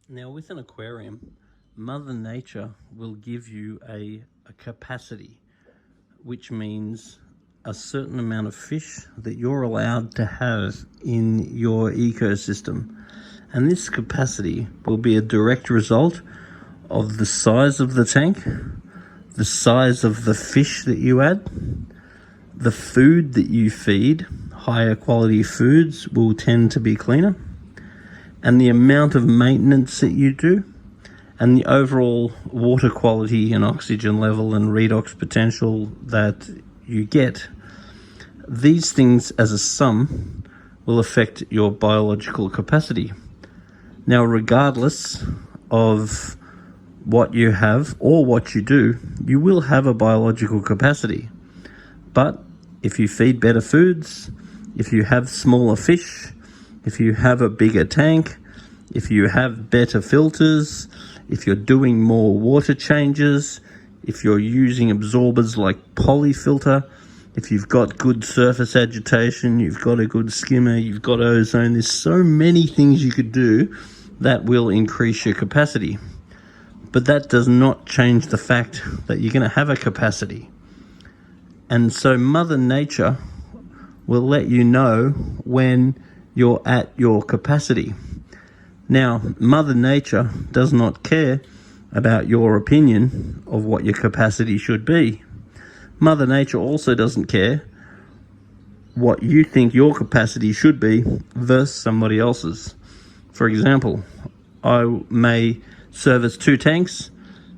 Now, with an aquarium, Mother Nature will give you a capacity, which means a certain amount of fish that you're allowed to have in your ecosystem. And this capacity will be a direct result of the size of the tank, the size of the fish that you add, the food that you feed. Higher quality foods will tend to be cleaner, and the amount of maintenance that you do, and the overall water quality and oxygen level and redox potential that you get. These things as a sum will affect your biological capacity. Now, regardless of what you have or what you do, you will have a biological capacity. But if you feed better foods, if you have smaller fish, if you have a bigger tank, if you have better filters, if you're doing more water changes, if you're using absorbers like polyfilter, if you've got good surface agitation, you've got a good skimmer, you've got ozone, there's so many things you could do that will increase your capacity. But that does not change the fact that you're going to have a capacity. And so Mother Nature will let you know when you're at your capacity. Now, Mother Nature does not care about your opinion of what your capacity should be. Mother Nature also doesn't care what you think your capacity should be versus somebody else's. For example, I may service 2 tanks,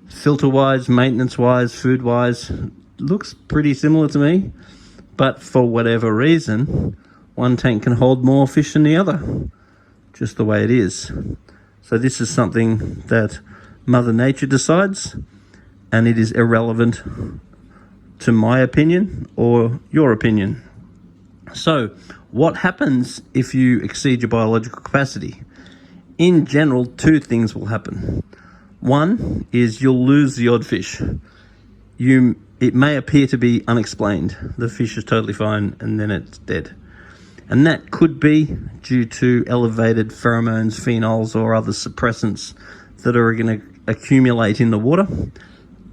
filter-wise, maintenance-wise, food-wise, looks pretty similar to me, but for whatever reason, one tank can hold more fish than the other, just the way it is. So this is something that Mother Nature decides, and it is irrelevant to my opinion or your opinion. So what happens if you exceed your biological capacity? In general, 2 things will happen. One is you'll lose the odd fish. It may appear to be unexplained. The fish is totally fine and then it's dead. And that could be due to elevated pheromones, phenols, or other suppressants that are going to accumulate in the water,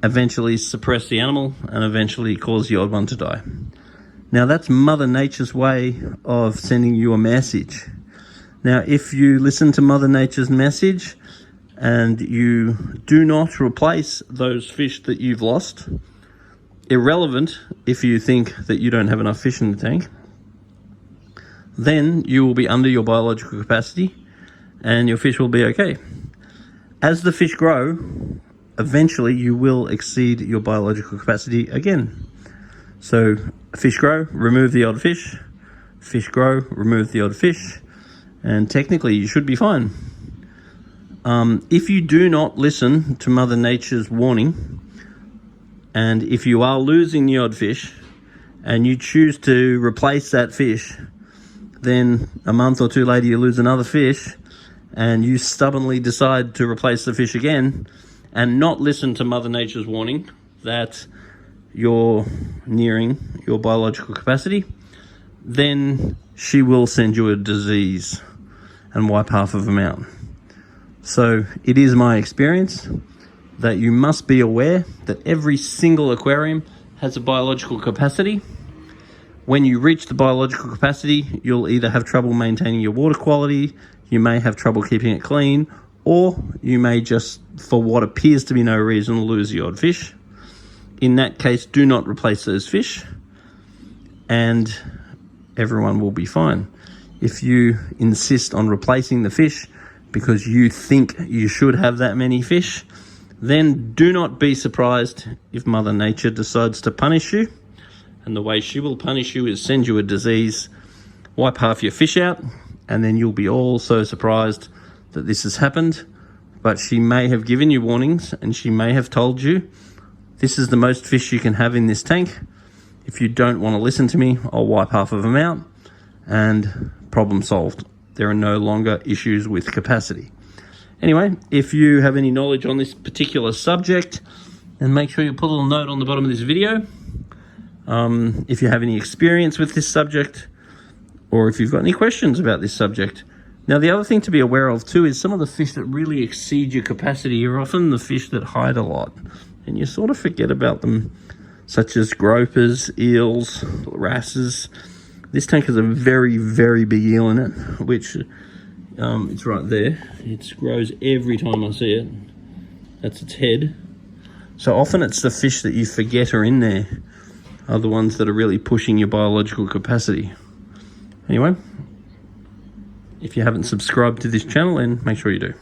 eventually suppress the animal, and eventually cause the odd one to die. Now, that's Mother Nature's way of sending you a message. Now, if you listen to Mother Nature's message and you do not replace those fish that you've lost, irrelevant if you think that you don't have enough fish in the tank, then you will be under your biological capacity and your fish will be okay. As the fish grow, eventually you will exceed your biological capacity again. So fish grow, remove the odd fish. Fish grow, remove the odd fish. And technically you should be fine. If you do not listen to Mother Nature's warning, and if you are losing the odd fish and you choose to replace that fish, then a month or 2 later you lose another fish and you stubbornly decide to replace the fish again and not listen to Mother Nature's warning that you're nearing your biological capacity, then she will send you a disease and wipe half of them out. So it is my experience that you must be aware that every single aquarium has a biological capacity. When you reach the biological capacity, you'll either have trouble maintaining your water quality, you may have trouble keeping it clean, or you may just, for what appears to be no reason, lose the odd fish. In that case, do not replace those fish, and everyone will be fine. If you insist on replacing the fish because you think you should have that many fish, then do not be surprised if Mother Nature decides to punish you. And the way she will punish you is send you a disease, wipe half your fish out, and then you'll be all so surprised that this has happened. But she may have given you warnings, and she may have told you, this is the most fish you can have in this tank. If you don't want to listen to me, I'll wipe half of them out, and problem solved. There are no longer issues with capacity. Anyway, if you have any knowledge on this particular subject, then make sure you put a little note on the bottom of this video. If you have any experience with this subject, or if you've got any questions about this subject, Now, the other thing to be aware of too is some of the fish that really exceed your capacity are often the fish that hide a lot, and you sort of forget about them, such as gropers, eels, wrasses. This tank has a very, very big eel in it, which it's right there. It grows every time I see it. That's its head. So often it's the fish that you forget are in there are the ones that are really pushing your biological capacity. Anyway, if you haven't subscribed to this channel, then make sure you do.